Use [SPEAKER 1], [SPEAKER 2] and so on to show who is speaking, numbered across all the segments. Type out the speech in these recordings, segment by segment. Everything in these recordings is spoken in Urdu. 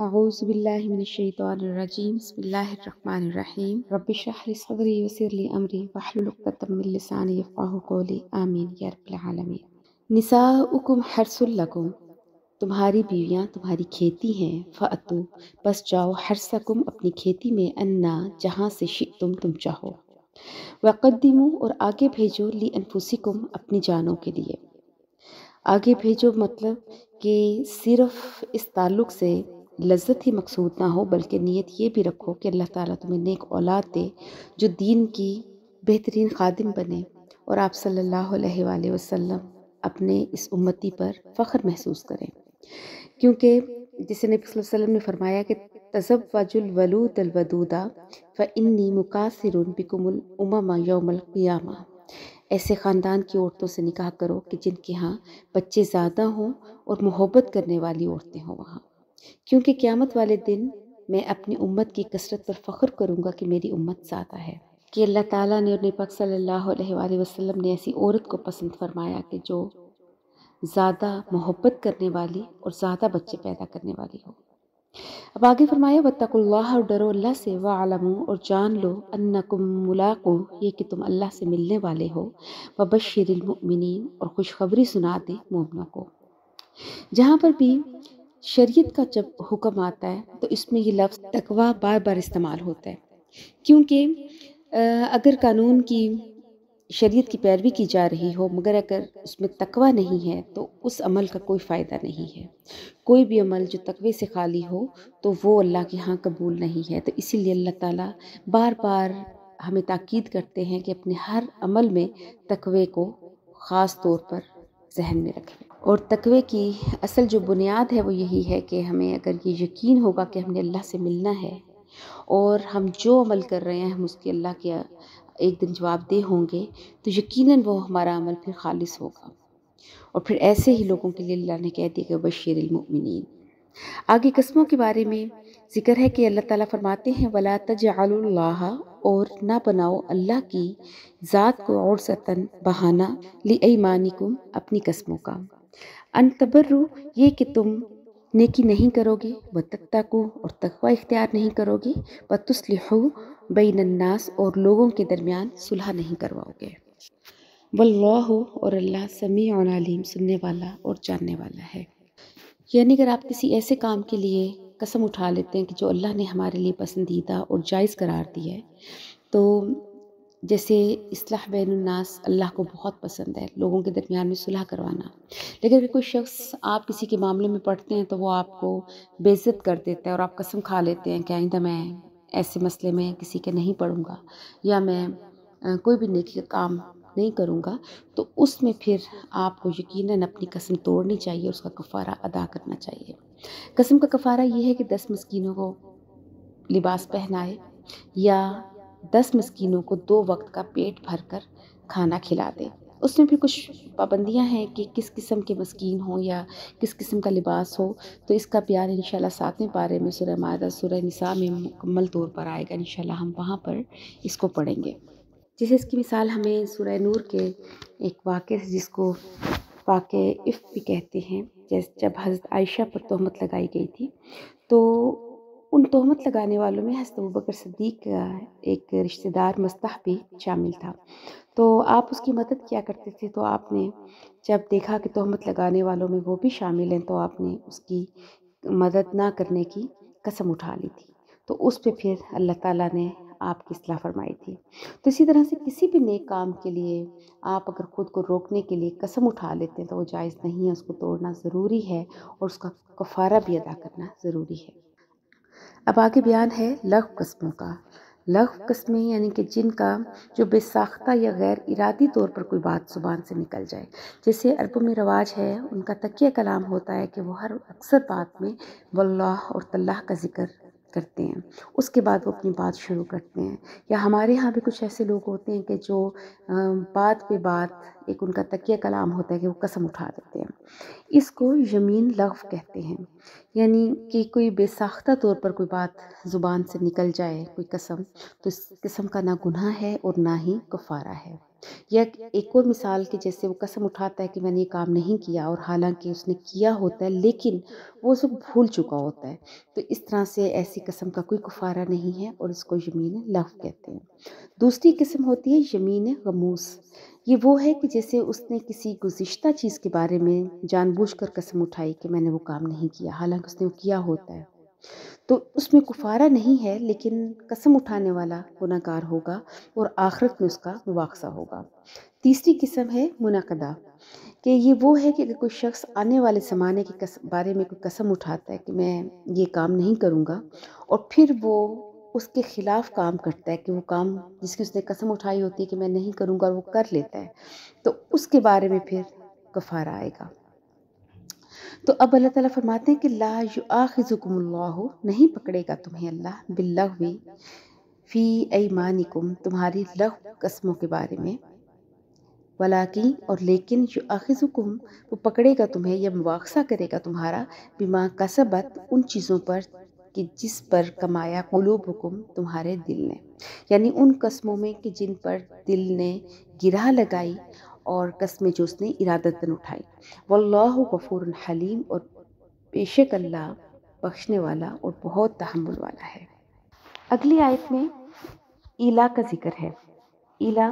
[SPEAKER 1] اعوذ باللہ من الشیطان الرجیم بسم اللہ الرحمن الرحیم رب اشرح لی صدری ویسر لی امری واحلل عقدۃ من لسانی یفقہوا قولی آمین یا رب العالمین۔ نساؤکم حرث لکم، تمہاری بیویاں تمہاری کھیتی ہیں، فأتوا، بس جاؤ، حرثکم اپنی کھیتی میں، انا جہاں سے شئتم تم چاہو، وقدموا اور آگے بھیجو، لانفسکم اپنی جانوں کے لیے۔ آگے بھیجو مطلب کہ صرف اس تعلق سے لذت ہی مقصود نہ ہو، بلکہ نیت یہ بھی رکھو کہ اللہ تعالیٰ تمہیں نیک اولاد دے جو دین کی بہترین خادم بنے، اور آپ صلی اللہ علیہ وآلہ وسلم اپنے اس امتی پر فخر محسوس کریں، کیونکہ جسے نبی صلی اللہ علیہ وسلم نے فرمایا کہ تزوجوا الولود الودودا فإنی مکاثر بکم الامم یوم القیامہ، ایسے خاندان کی عورتوں سے نکاح کرو کہ جن کے ہاں بچے زیادہ ہوں اور محبت کرنے والی عورتیں ہوں وہاں، کیونکہ قیامت والے دن میں اپنی امت کی کثرت پر فخر کروں گا کہ میری امت زیادہ ہے، کہ اللہ تعالیٰ نے اور نبی پاک صلی اللہ علیہ وآلہ وسلم نے ایسی عورت کو پسند فرمایا کہ جو زیادہ محبت کرنے والی اور زیادہ بچے پیدا کرنے والی ہو۔ اب آگے فرمایا واتقوا اللہ، اور ڈرو اللہ سے، وَاعْلَمُوا اور جان لو، انکم ملاقوہ یہ کہ تم اللہ سے ملنے والے ہو، وبشر المؤمنین اور خوشخبری سنا دے مومنوں کو۔ جہاں پر بھی شریعت کا جب حکم آتا ہے تو اس میں یہ لفظ تقوی بار بار استعمال ہوتا ہے، کیونکہ اگر قانون کی شریعت کی پیروی کی جا رہی ہو مگر اگر اس میں تقوی نہیں ہے تو اس عمل کا کوئی فائدہ نہیں ہے۔ کوئی بھی عمل جو تقوی سے خالی ہو تو وہ اللہ کے ہاں قبول نہیں ہے، تو اسی لیے اللہ تعالیٰ بار بار ہمیں تاکید کرتے ہیں کہ اپنے ہر عمل میں تقوی کو خاص طور پر ذہن میں رکھیں، اور تقوی کی اصل جو بنیاد ہے وہ یہی ہے کہ ہمیں اگر یہ یقین ہوگا کہ ہم نے اللہ سے ملنا ہے اور ہم جو عمل کر رہے ہیں ہم اس کے اللہ کے ایک دن جواب دہ ہوں گے، تو یقیناً وہ ہمارا عمل پھر خالص ہوگا، اور پھر ایسے ہی لوگوں کے لیے اللہ نے کہہ دیا کہ بشیر المؤمنین۔ آگے قسموں کے بارے میں ذکر ہے کہ اللہ تعالیٰ فرماتے ہیں وَلَا تَجْعَلُوا اللَّهَ اور نہ بناؤ اللہ کی ذات کو عُرْضَةً بہانہ لِأَيْمَانِكُمْ اپنی قسموں کا، ان تبروا یہ کہ تم نیکی نہیں کرو گے، وتتقوا اور تقوی اختیار نہیں کرو گے، وتصلحوا بین الناس اور لوگوں کے درمیان صلح نہیں کرواؤ گے، واللہ اور اللہ سمیع علیم سننے والا اور جاننے والا ہے۔ یعنی اگر آپ کسی ایسے کام کے لیے قسم اٹھا لیتے ہیں کہ جو اللہ نے ہمارے لیے پسندیدہ اور جائز قرار دیا ہے، تو جیسے اصلاح بین الناس اللہ کو بہت پسند ہے، لوگوں کے درمیان میں صلح کروانا، لیکن اگر کوئی شخص آپ کسی کے معاملے میں پڑھتے ہیں تو وہ آپ کو بے عزت کر دیتا ہے اور آپ قسم کھا لیتے ہیں کہ آئندہ میں ایسے مسئلے میں کسی کے نہیں پڑھوں گا، یا میں کوئی بھی نیکی کا کام نہیں کروں گا، تو اس میں پھر آپ کو یقیناً اپنی قسم توڑنی چاہیے اور اس کا کفارہ ادا کرنا چاہیے۔ قسم کا کفارہ یہ ہے کہ 10 مسکینوں کو لباس پہنائے یا 10 مسکینوں کو 2 وقت کا پیٹ بھر کر کھانا کھلا دے۔ اس میں پھر کچھ پابندیاں ہیں کہ کس قسم کے مسکین ہوں یا کس قسم کا لباس ہو، تو اس کا بیان انشاءاللہ 7ویں پارے میں سورہ مائدہ سورہ نساء میں مکمل طور پر آئے گا، انشاءاللہ ہم وہاں پر اس کو پڑھیں گے۔ جیسے اس کی مثال ہمیں سورہ نور کے ایک واقعے سے جس کو واقعہ عفت بھی کہتے ہیں، جب حضرت عائشہ پر تہمت لگائی گئی تھی تو ان تہمت لگانے والوں میں حضرت ابوبکر صدیق کا ایک رشتہ دار مصطح بھی شامل تھا، تو آپ اس کی مدد کیا کرتے تھے، تو آپ نے جب دیکھا کہ تہمت لگانے والوں میں وہ بھی شامل ہیں تو آپ نے اس کی مدد نہ کرنے کی قسم اٹھا لی تھی، تو اس پہ پھر اللہ تعالیٰ نے آپ کی اصلاح فرمائی تھی۔ تو اسی طرح سے کسی بھی نیک کام کے لیے آپ اگر خود کو روکنے کے لیے قسم اٹھا لیتے ہیں تو وہ جائز نہیں ہے، اس کو توڑنا ضروری ہے اور اس کا کفارہ بھی ادا کرنا ضروری ہے۔ اب آگے بیان ہے لغو قسموں کا۔ لغو قسمیں یعنی کہ جن کا جو بے ساختہ یا غیر ارادی طور پر کوئی بات زبان سے نکل جائے، جیسے عربوں میں رواج ہے، ان کا تکیہ کلام ہوتا ہے کہ وہ ہر اکثر بات میں واللہ اور تاللہ کا ذکر کرتے ہیں، اس کے بعد وہ اپنی بات شروع کرتے ہیں، یا ہمارے ہاں بھی کچھ ایسے لوگ ہوتے ہیں کہ جو بات پہ بات ایک ان کا تکیہ کلام ہوتا ہے کہ وہ قسم اٹھا دیتے ہیں، اس کو یمین لغو کہتے ہیں، یعنی کہ کوئی بے ساختہ طور پر کوئی بات زبان سے نکل جائے کوئی قسم، تو اس قسم کا نہ گناہ ہے اور نہ ہی کفارہ ہے۔ یا ایک اور مثال کہ جیسے وہ قسم اٹھاتا ہے کہ میں نے یہ کام نہیں کیا اور حالانکہ اس نے کیا ہوتا ہے لیکن وہ سب بھول چکا ہوتا ہے، تو اس طرح سے ایسی قسم کا کوئی کفارہ نہیں ہے اور اس کو یمین لغو کہتے ہیں۔ دوسری قسم ہوتی ہے یمین غموس۔ یہ وہ ہے کہ جیسے اس نے کسی گزشتہ چیز کے بارے میں جان بوجھ کر قسم اٹھائی کہ میں نے وہ کام نہیں کیا، حالانکہ اس نے وہ کیا ہوتا ہے، تو اس میں کفارہ نہیں ہے لیکن قسم اٹھانے والا گناہ گار ہوگا اور آخرت میں اس کا مواخذہ ہوگا۔ تیسری قسم ہے منعقدہ، کہ یہ وہ ہے کہ اگر کوئی شخص آنے والے زمانے کے بارے میں کوئی قسم اٹھاتا ہے کہ میں یہ کام نہیں کروں گا اور پھر وہ اس کے خلاف کام کرتا ہے کہ وہ کام جس کی اس نے قسم اٹھائی ہوتی ہے کہ میں نہیں کروں گا اور وہ کر لیتا ہے، تو اس کے بارے میں پھر کفارہ آئے گا۔ تو اب اللہ تعالیٰ فرماتے ہیں کہ لا یؤاخذکم اللہ، نہیں پکڑے گا تمہیں اللہ باللغو فی ایمانکم، تمہاری لغو قسموں کے بارے میں، ولیکن اور لیکن یؤاخذکم، وہ پکڑے گا تمہیں یا مواخذہ کرے گا تمہارا، بما کسبت، ان چیزوں پر کہ جس پر کمایا قلوبکم، تمہارے دل نے، یعنی ان قسموں میں کہ جن پر دل نے گرہ لگائی اور قسمیں جو اس نے ارادتاً اٹھائی۔ واللہ غفور حلیم، اور بے شک اللہ بخشنے والا اور بہت تحمل والا ہے۔ اگلی آیت میں ایلا کا ذکر ہے۔ ایلا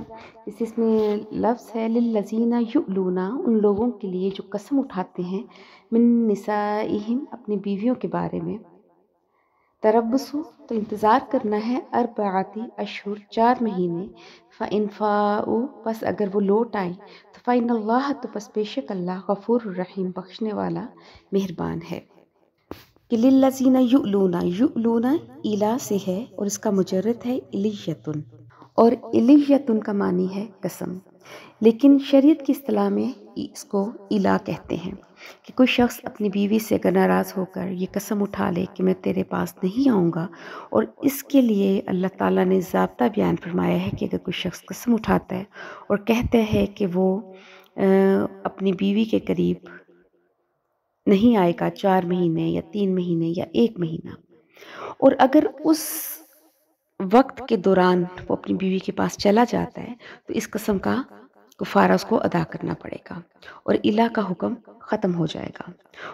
[SPEAKER 1] اس میں لفظ ہے للذین یؤلون، ان لوگوں کے لیے جو قسم اٹھاتے ہیں، من نسائہم، اپنی بیویوں کے بارے میں، تربصوا، تو انتظار کرنا ہے، اربعۃ اشہر، 4 مہینے، فإن فاؤوا، پس اگر وہ لوٹ آئیں، تو فإن اللہ، تو پس بے شک اللہ، غفور الرحیم، بخشنے والا مہربان ہے۔ کہ للذین یؤلون، یؤلون ایلا سے ہے اور اس کا مجرد ہے الیتن، اور الیتن کا معنی ہے قسم، لیکن شریعت کی اصطلاح میں اس کو ایلا کہتے ہیں، کہ کوئی شخص اپنی بیوی سے اگر ناراض ہو کر یہ قسم اٹھا لے کہ میں تیرے پاس نہیں آؤں گا، اور اس کے لیے اللہ تعالیٰ نے ضابطہ بیان فرمایا ہے کہ اگر کوئی شخص قسم اٹھاتا ہے اور کہتا ہے کہ وہ اپنی بیوی کے قریب نہیں آئے گا 4 مہینے یا 3 مہینے یا 1 مہینہ، اور اگر اس وقت کے دوران وہ اپنی بیوی کے پاس چلا جاتا ہے تو اس قسم کا کفارہ اس کو ادا کرنا پڑے گا اور الہ کا حکم ختم ہو جائے گا۔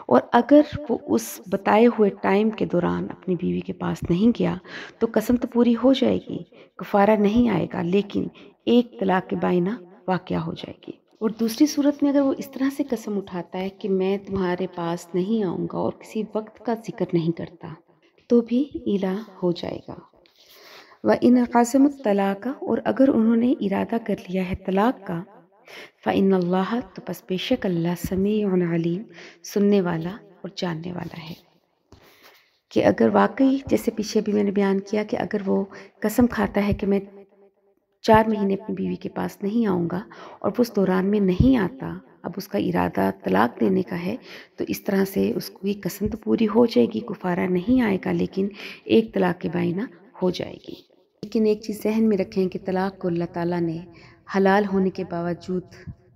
[SPEAKER 1] اور اگر وہ اس بتائے ہوئے ٹائم کے دوران اپنی بیوی کے پاس نہیں گیا تو قسم تو پوری ہو جائے گی، کفارہ نہیں آئے گا، لیکن ایک طلاق بائنہ واقع ہو جائے گی۔ اور دوسری صورت میں اگر وہ اس طرح سے قسم اٹھاتا ہے کہ میں تمہارے پاس نہیں آؤں گا اور کسی وقت کا ذکر نہیں کرتا، تو بھی الہ ہو جائے گا۔ وَإِنْ عَزَمُوا الطَّلَاقَ، اور اگر انہوں نے ارادہ کر لیا ہے طلاق کا، فَإِنَّ اللَّهَ، تو پس بے شک اللہ، سمیع علیم، سننے والا اور جاننے والا ہے۔ کہ اگر واقعی جیسے پیچھے بھی میں نے بیان کیا کہ اگر وہ قسم کھاتا ہے کہ میں 4 مہینے اپنی بیوی کے پاس نہیں آؤں گا اور وہ اس دوران میں نہیں آتا، اب اس کا ارادہ طلاق دینے کا ہے، تو اس طرح سے اس کو یہ قسم تو پوری ہو جائے گی، کفارہ نہیں آئے گا، لیکن ایک طلاق بائنہ ہو جائے گی۔ لیکن ایک چیز ذہن میں رکھیں کہ طلاق کو اللہ تعالیٰ نے حلال ہونے کے باوجود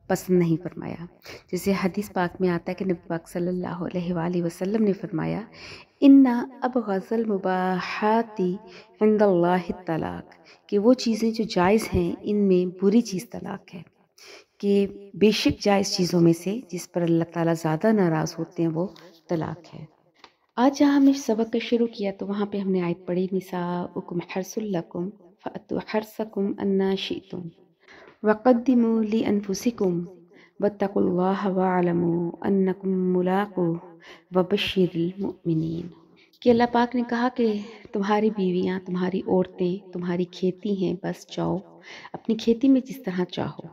[SPEAKER 1] پسند نہیں فرمایا، جیسے حدیث پاک میں آتا ہے کہ نبی پاک صلی اللہ علیہ وآلہ وسلم نے فرمایا، اِنَّ أَبْغَضَ الْمُبَاحَاتِ عِنْدَ اللَّهِ الطلاق، کہ وہ چیزیں جو جائز ہیں ان میں بری چیز طلاق ہے، کہ بے شک جائز چیزوں میں سے جس پر اللہ تعالیٰ زیادہ ناراض ہوتے ہیں وہ طلاق ہے۔ آج جہاں ہم نے سبق کا شروع کیا تو وہاں پہ ہم نے آیت پڑھی، نساؤکم حرث لکم فأتوا حرثکم انا شئتم وقدموا لانفسکم واتقوا اللہ واعلموا انکم ملاقوہ وبشر المؤمنین، کہ اللہ پاک نے کہا کہ تمہاری بیویاں، تمہاری عورتیں تمہاری کھیتی ہیں، بس جاؤ اپنی کھیتی میں جس طرح چاہو۔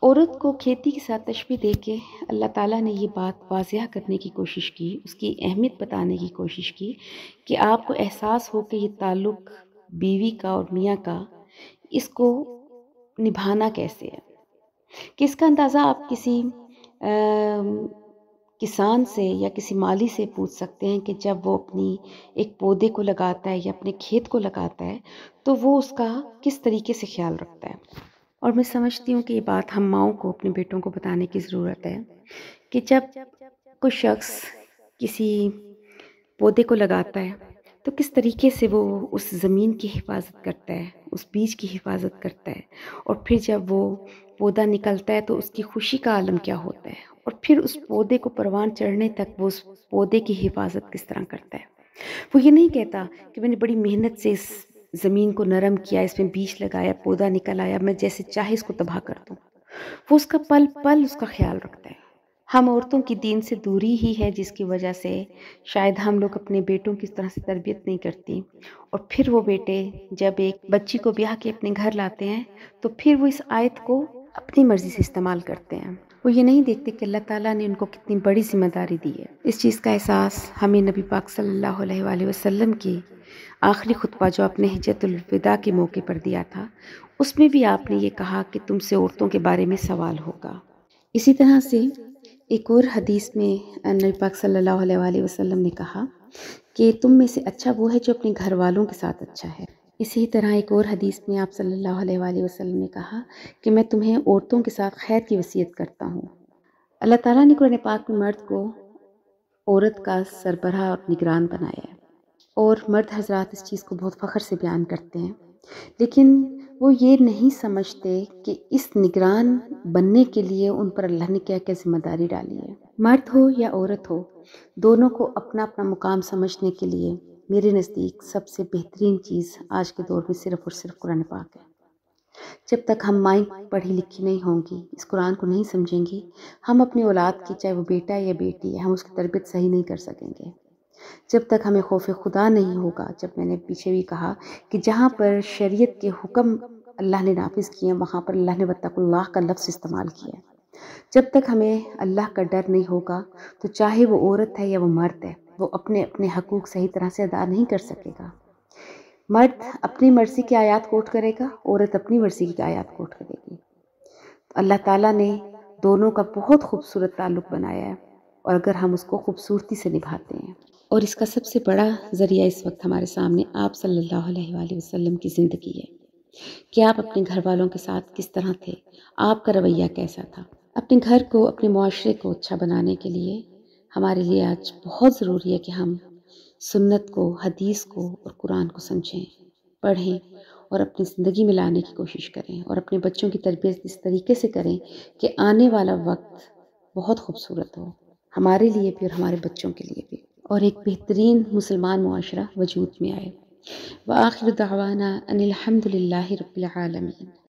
[SPEAKER 1] عورت کو کھیتی کے ساتھ تشبیہ دے کے اللہ تعالیٰ نے یہ بات واضح کرنے کی کوشش کی، اس کی اہمیت بتانے کی کوشش کی کہ آپ کو احساس ہو کہ یہ تعلق بیوی کا اور میاں کا، اس کو نبھانا کیسے ہے، کہ اس کا اندازہ آپ کسی کسان سے یا کسی مالی سے پوچھ سکتے ہیں کہ جب وہ اپنی ایک پودے کو لگاتا ہے یا اپنے کھیت کو لگاتا ہے تو وہ اس کا کس طریقے سے خیال رکھتا ہے۔ اور میں سمجھتی ہوں کہ یہ بات ہم ماؤں کو، اپنے بیٹوں کو بتانے کی ضرورت ہے کہ جب کوئی شخص کسی پودے کو لگاتا ہے تو کس طریقے سے وہ اس زمین کی حفاظت کرتا ہے، اس بیج کی حفاظت کرتا ہے، اور پھر جب وہ پودا نکلتا ہے تو اس کی خوشی کا عالم کیا ہوتا ہے، اور پھر اس پودے کو پروان چڑھنے تک وہ اس پودے کی حفاظت کس طرح کرتا ہے۔ وہ یہ نہیں کہتا کہ میں نے بڑی محنت سے اس زمین کو نرم کیا، اس میں بیج لگایا، پودا نکل آیا، میں جیسے چاہے اس کو تباہ کر دوں۔ وہ اس کا پل پل اس کا خیال رکھتا ہے۔ ہم عورتوں کی دین سے دوری ہی ہے جس کی وجہ سے شاید ہم لوگ اپنے بیٹوں کی اس طرح سے تربیت نہیں کرتی، اور پھر وہ بیٹے جب ایک بچی کو بیاہ کے اپنے گھر لاتے ہیں تو پھر وہ اس آیت کو اپنی مرضی سے استعمال کرتے ہیں۔ وہ یہ نہیں دیکھتے کہ اللہ تعالیٰ نے ان کو کتنی بڑی ذمہ داری دی ہے۔ اس چیز کا احساس ہمیں نبی پاک صلی اللہ علیہ وآلہ وسلم کی آخری خطبہ جو اپنے حجۃ الوداع کے موقع پر دیا تھا، اس میں بھی آپ نے یہ کہا کہ تم سے عورتوں کے بارے میں سوال ہوگا۔ اسی طرح سے ایک اور حدیث میں نبی پاک صلی اللہ علیہ وآلہ وسلم نے کہا کہ تم میں سے اچھا وہ ہے جو اپنے گھر والوں کے ساتھ اچھا ہے۔ اسی طرح ایک اور حدیث میں آپ صلی اللہ علیہ وآلہ وسلم نے کہا کہ میں تمہیں عورتوں کے ساتھ خیر کی وصیت کرتا ہوں۔ اللہ تعالیٰ نے قرآن پاک میں مرد کو عورت کا سربراہ اور نگران بنایا ہے، اور مرد حضرات اس چیز کو بہت فخر سے بیان کرتے ہیں، لیکن وہ یہ نہیں سمجھتے کہ اس نگران بننے کے لیے ان پر اللہ نے کیا کیا ذمہ داری ڈالی ہے۔ مرد ہو یا عورت ہو، دونوں کو اپنا اپنا مقام سمجھنے کے لیے میرے نزدیک سب سے بہترین چیز آج کے دور میں صرف اور صرف قرآن پاک ہے۔ جب تک ہم مائیں پڑھی لکھی نہیں ہوں گی، اس قرآن کو نہیں سمجھیں گی، ہم اپنی اولاد کی، چاہے وہ بیٹا یا بیٹی ہے، ہم اس کی تربیت صحیح نہیں کر سکیں گے۔ جب تک ہمیں خوف خدا نہیں ہوگا، جب میں نے پیچھے بھی کہا کہ جہاں پر شریعت کے حکم اللہ نے نافذ کیے ہیں وہاں پر اللہ نے واتقوا اللہ کا لفظ استعمال کیا ہے۔ جب تک ہمیں اللہ کا ڈر نہیں ہوگا تو چاہے وہ عورت ہے یا وہ مرد ہے، وہ اپنے اپنے حقوق صحیح طرح سے ادا نہیں کر سکے گا۔ مرد اپنی مرضی کی آیات کوٹ کرے گا، عورت اپنی مرضی کی آیات کوٹ کرے گی۔ اللہ تعالیٰ نے دونوں کا بہت خوبصورت تعلق بنایا ہے، اور اگر ہم اس کو خوبصورتی سے نبھاتے ہیں، اور اس کا سب سے بڑا ذریعہ اس وقت ہمارے سامنے آپ صلی اللہ علیہ وآلہ وسلم کی زندگی ہے کہ آپ اپنے گھر والوں کے ساتھ کس طرح تھے، آپ کا رویہ کیسا تھا۔ اپنے گھر کو، اپنے معاشرے کو اچھا بنانے کے لیے ہمارے لیے آج بہت ضروری ہے کہ ہم سنت کو، حدیث کو اور قرآن کو سمجھیں، پڑھیں اور اپنی زندگی میں لانے کی کوشش کریں، اور اپنے بچوں کی تربیت اس طریقے سے کریں کہ آنے والا وقت بہت خوبصورت ہو، ہمارے لیے بھی اور ہمارے بچوں کے لیے بھی، اور ایک بہترین مسلمان معاشرہ وجود میں آئے۔ وآخر دعوانا ان الحمد للہ رب العالمین۔